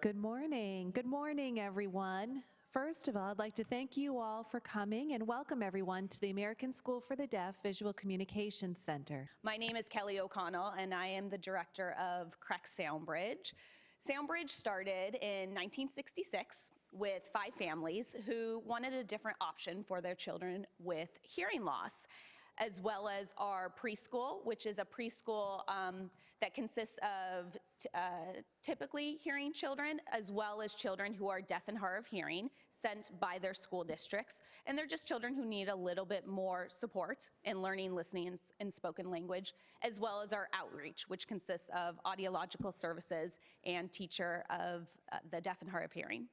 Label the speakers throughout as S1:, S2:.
S1: Good morning. Good morning, everyone. First of all, I'd like to thank you all for coming and welcome everyone to the American School for the Deaf Visual Communications Center.
S2: My name is Kelly O'Connell, and I am the director of CREC Soundbridge. Soundbridge started in 1966 with 5 families who wanted a different option for their children with hearing loss, as well as our preschool, which is a preschool that consists of typically hearing children, as well as children who are deaf and hard of hearing, sent by their school districts. And they're just children who need a little bit more support in learning, listening, and spoken language, as well as our outreach, which consists of audiological services and teacher of the deaf and hard of hearing.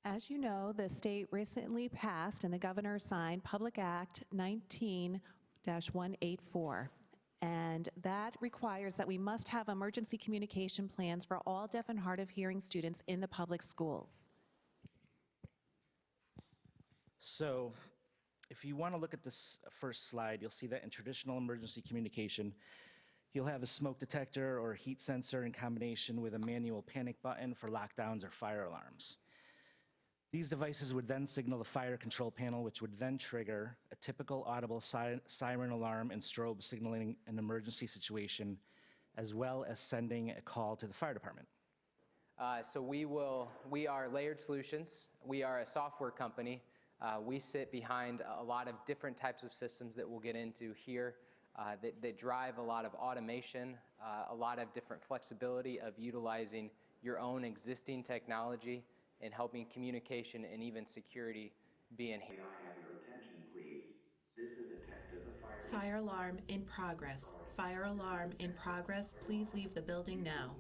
S1: As you know, the state recently passed and the governor signed Public Act 19-184. And that requires that we must have emergency communication plans for all deaf and hard of hearing students in the public schools.
S3: So if you want to look at this first slide, you'll see that in traditional emergency communication, you'll have a smoke detector or heat sensor in combination with a manual panic button for lockdowns or fire alarms. These devices would then signal the fire control panel, which would then trigger a typical audible siren alarm and strobe signaling an emergency situation, as well as sending a call to the fire department.
S4: So we are Layered Solutions. We are a software company. We sit behind a lot of different types of systems that we'll get into here that drive a lot of automation, a lot of different flexibility of utilizing your own existing technology and helping communication and even security be enhanced.
S1: Fire alarm in progress. Fire alarm in progress. Please leave the building now.